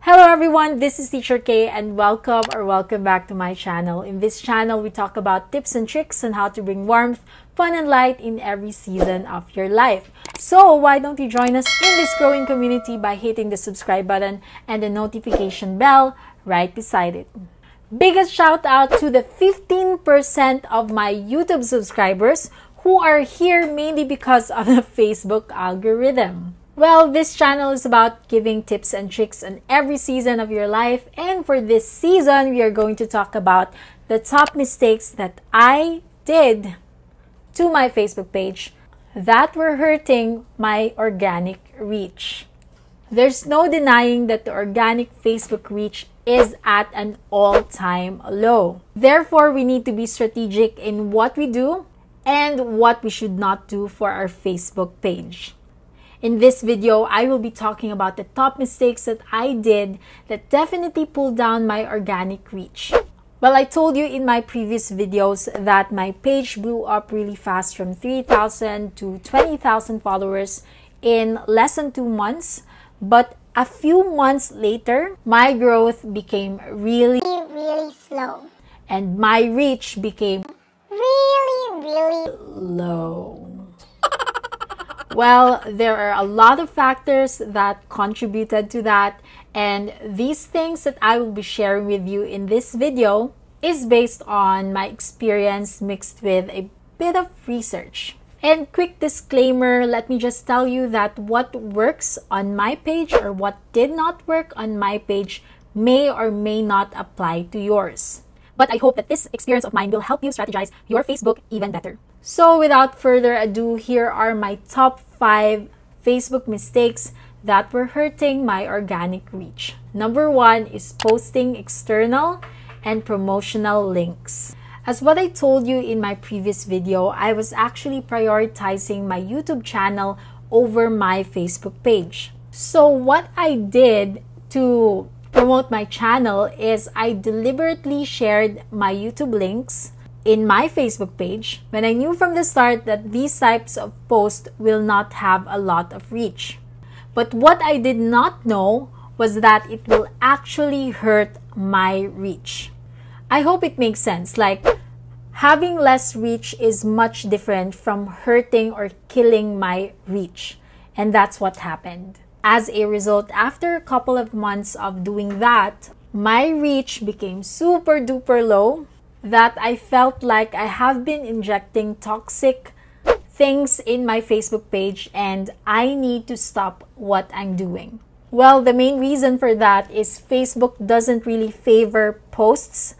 Hello everyone, this is Teacher Kaye and welcome back to my channel. In this channel, we talk about tips and tricks on how to bring warmth, fun, and light in every season of your life. So why don't you join us in this growing community by hitting the subscribe button and the notification bell right beside it. Biggest shout out to the 15% of my YouTube subscribers who are here mainly because of the Facebook algorithm. Well, this channel is about giving tips and tricks on every season of your life, and for this season, we are going to talk about the top mistakes that I did to my Facebook page that were hurting my organic reach. There's no denying that the organic Facebook reach is at an all-time low. Therefore, we need to be strategic in what we do and what we should not do for our Facebook page. In this video, I will be talking about the top mistakes that I did that definitely pulled down my organic reach. Well, I told you in my previous videos that my page blew up really fast from 3,000 to 20,000 followers in less than 2 months. But a few months later, my growth became really slow. And my reach became really low. Well, there are a lot of factors that contributed to that, and these things that I will be sharing with you in this video is based on my experience mixed with a bit of research. And quick disclaimer, let me just tell you that what works on my page or what did not work on my page may or may not apply to yours. But I hope that this experience of mine will help you strategize your Facebook even better. So without further ado, here are my top 5 Facebook mistakes that were hurting my organic reach. Number 1 is posting external and promotional links. As what I told you in my previous video, I was actually prioritizing my YouTube channel over my Facebook page. So what I did to promote my channel is I deliberately shared my YouTube links in my Facebook page when I knew from the start that these types of posts will not have a lot of reach. But what I did not know was that it will actually hurt my reach. I hope it makes sense. Like, having less reach is much different from hurting or killing my reach. And that's what happened. As a result, after a couple of months of doing that, my reach became super duper low that I felt like I have been injecting toxic things in my Facebook page and I need to stop what I'm doing. Well, the main reason for that is Facebook doesn't really favor posts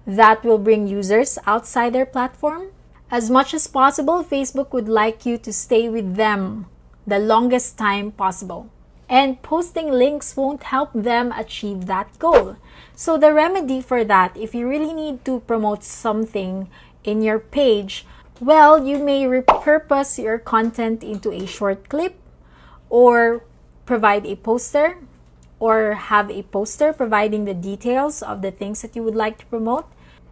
that will bring users outside their platform. As much as possible, Facebook would like you to stay with them the longest time possible. And posting links won't help them achieve that goal. So the remedy for that, if you really need to promote something in your page, well, you may repurpose your content into a short clip or provide a poster or have a poster providing the details of the things that you would like to promote.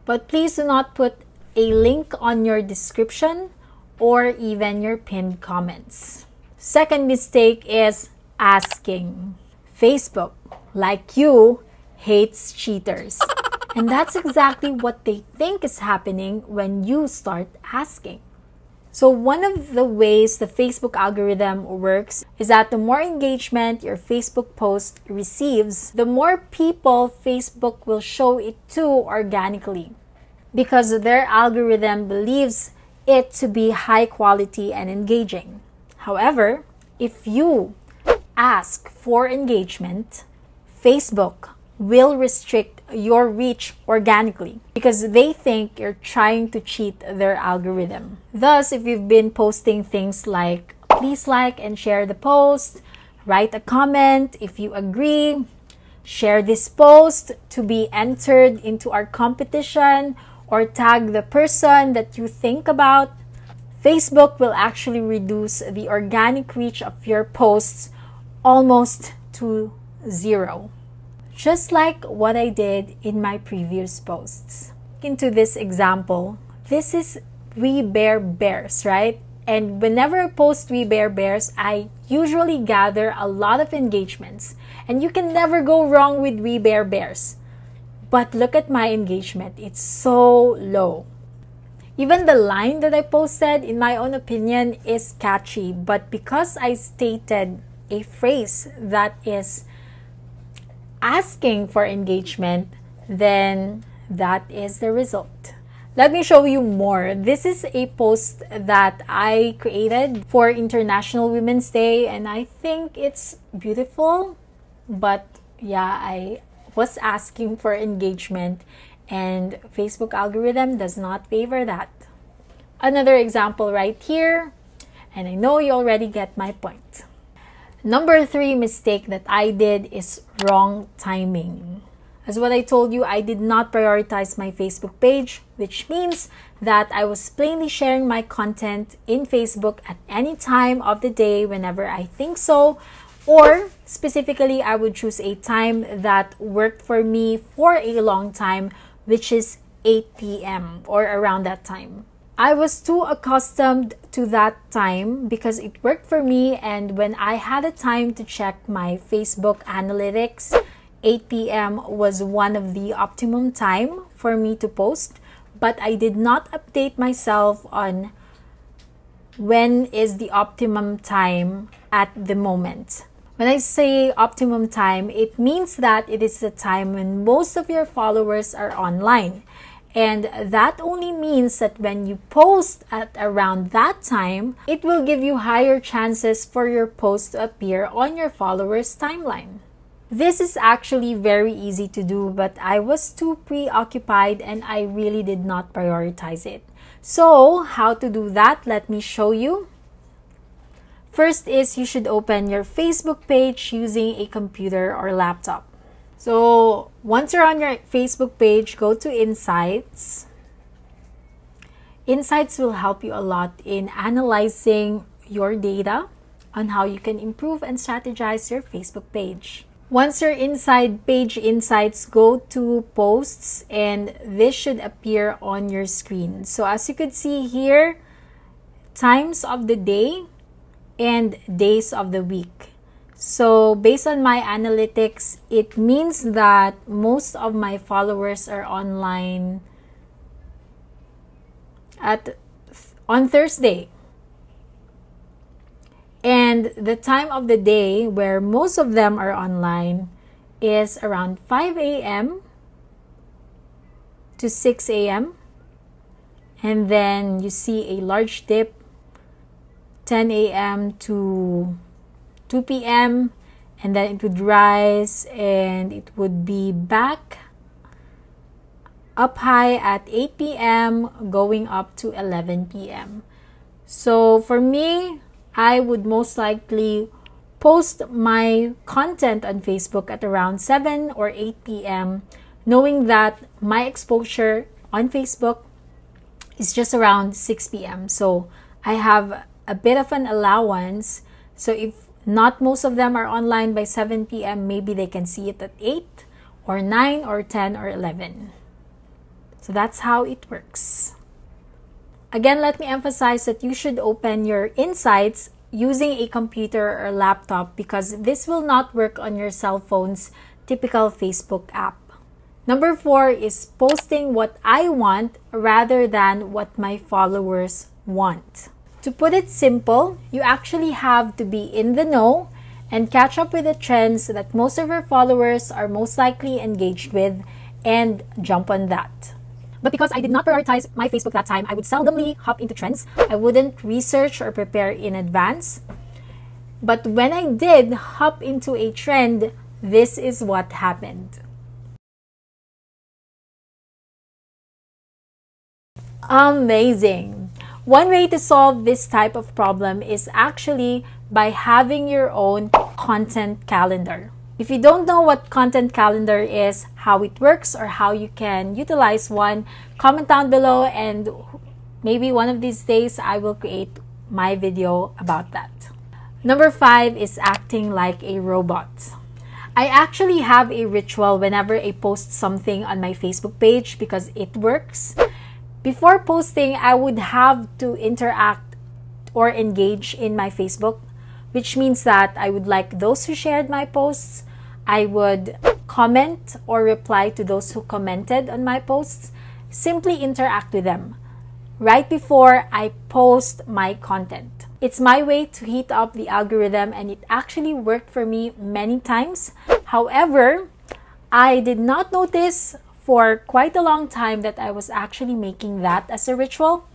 But please do not put a link on your description or even your pinned comments. Second mistake is asking. Facebook, like you, hates cheaters. And that's exactly what they think is happening when you start asking. So one of the ways the Facebook algorithm works is that the more engagement your Facebook post receives, the more people Facebook will show it to organically, because their algorithm believes it to be high quality and engaging. However, if you ask for engagement, Facebook will restrict your reach organically because they think you're trying to cheat their algorithm. Thus, if you've been posting things like, please like and share the post, write a comment if you agree, share this post to be entered into our competition, or tag the person that you think about, Facebook will actually reduce the organic reach of your posts almost to 0. Just like what I did in my previous posts. Into this example, this is We Bear Bears, right? And whenever I post We Bear Bears, I usually gather a lot of engagements. And you can never go wrong with We Bear Bears. But look at my engagement. It's so low. Even the line that I posted, in my own opinion, is catchy. But because I stated a phrase that is asking for engagement, then that is the result. Let me show you more. This is a post that I created for International Women's Day, and I think it's beautiful. But yeah, I was asking for engagement, and Facebook algorithm does not favor that. Another example right here, and I know you already get my point. Number 3 mistake that I did is wrong timing. As what I told you, I did not prioritize my Facebook page, which means that I was plainly sharing my content in Facebook at any time of the day whenever I think so, or specifically I would choose a time that worked for me for a long time, which is 8 p.m. or around that time. I was too accustomed to that time because it worked for me, and when I had a time to check my Facebook analytics, 8 p.m. was one of the optimum time for me to post, but I did not update myself on when is the optimum time at the moment. When I say optimum time, it means that it is the time when most of your followers are online. And that only means that when you post at around that time, it will give you higher chances for your post to appear on your followers' timeline. This is actually very easy to do, but I was too preoccupied and I really did not prioritize it. So, how to do that? Let me show you. First is you should open your Facebook page using a computer or laptop. So, once you're on your Facebook page, go to Insights. Insights will help you a lot in analyzing your data on how you can improve and strategize your Facebook page. Once you're inside Page Insights, go to Posts, and this should appear on your screen. So as you could see here, times of the day and days of the week. So based on my analytics, it means that most of my followers are online on Thursday. And the time of the day where most of them are online is around 5 a.m. to 6 a.m. And then you see a large dip 10 a.m. to 2 p.m. and then it would rise and it would be back up high at 8 p.m. going up to 11 p.m. So for me, I would most likely post my content on Facebook at around 7 or 8 p.m. knowing that my exposure on Facebook is just around 6 p.m. So I have a bit of an allowance. So if not most of them are online by 7 p.m., maybe they can see it at 8 or 9 or 10 or 11. So that's how it works. Again, let me emphasize that you should open your Insights using a computer or laptop because this will not work on your cell phone's typical Facebook app. Number 4 is posting what I want rather than what my followers want. To put it simple, you actually have to be in the know and catch up with the trends that most of your followers are most likely engaged with and jump on that. But because I did not prioritize my Facebook that time, I would seldomly hop into trends. I wouldn't research or prepare in advance. But when I did hop into a trend, this is what happened. Amazing! One way to solve this type of problem is actually by having your own content calendar. If you don't know what content calendar is, how it works, or how you can utilize one, comment down below and maybe one of these days I will create my video about that. Number 5 is acting like a robot. I actually have a ritual whenever I post something on my Facebook page because it works. Before posting, I would have to interact or engage in my Facebook, which means that I would like those who shared my posts. I would comment or reply to those who commented on my posts. Simply interact with them right before I post my content. It's my way to heat up the algorithm, and it actually worked for me many times. However, I did not notice for quite a long time that I was actually making that as a ritual,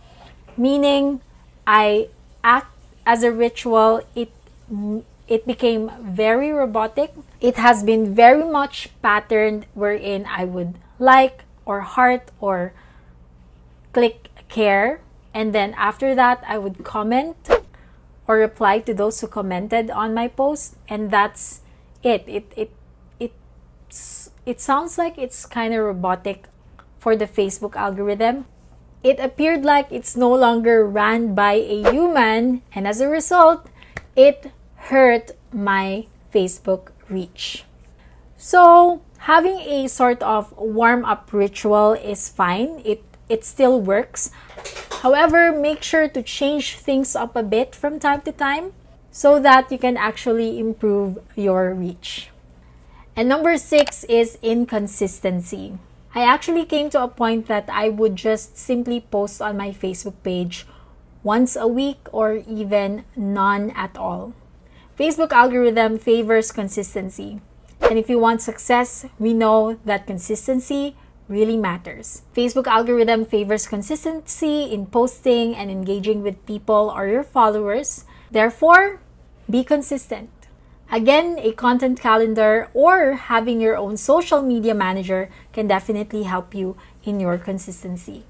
meaning I act as a ritual. It became very robotic. It has been very much patterned, wherein I would like or heart or click care, and then after that I would comment or reply to those who commented on my post, and that's it. It sounds like it's kind of robotic for the Facebook algorithm. It appeared like it's no longer ran by a human, and as a result, it hurt my Facebook reach. So having a sort of warm-up ritual is fine. It still works. However, make sure to change things up a bit from time to time so that you can actually improve your reach. And number 6 is inconsistency. I actually came to a point that I would just simply post on my Facebook page once a week or even none at all. Facebook algorithm favors consistency. And if you want success, we know that consistency really matters. Facebook algorithm favors consistency in posting and engaging with people or your followers. Therefore, be consistent. Again, a content calendar or having your own social media manager can definitely help you in your consistency.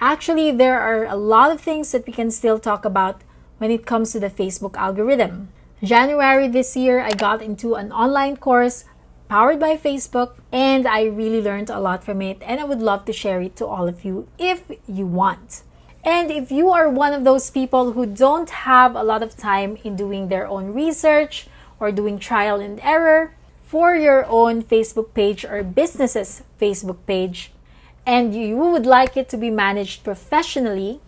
Actually, there are a lot of things that we can still talk about when it comes to the Facebook algorithm. January this year, I got into an online course powered by Facebook, and I really learned a lot from it, and I would love to share it to all of you if you want. And if you are one of those people who don't have a lot of time in doing their own research or doing trial and error for your own Facebook page or business's Facebook page, and you would like it to be managed professionally,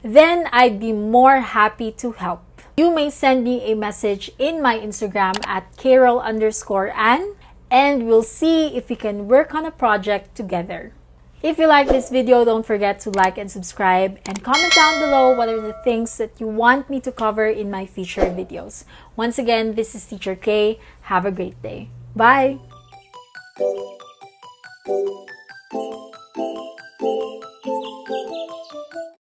then I'd be more happy to help. You may send me a message in my Instagram at Carol_Ann, and we'll see if we can work on a project together. If you like this video, don't forget to like and subscribe, and comment down below what are the things that you want me to cover in my future videos. Once again, this is Teacher Kaye. Have a great day. Bye!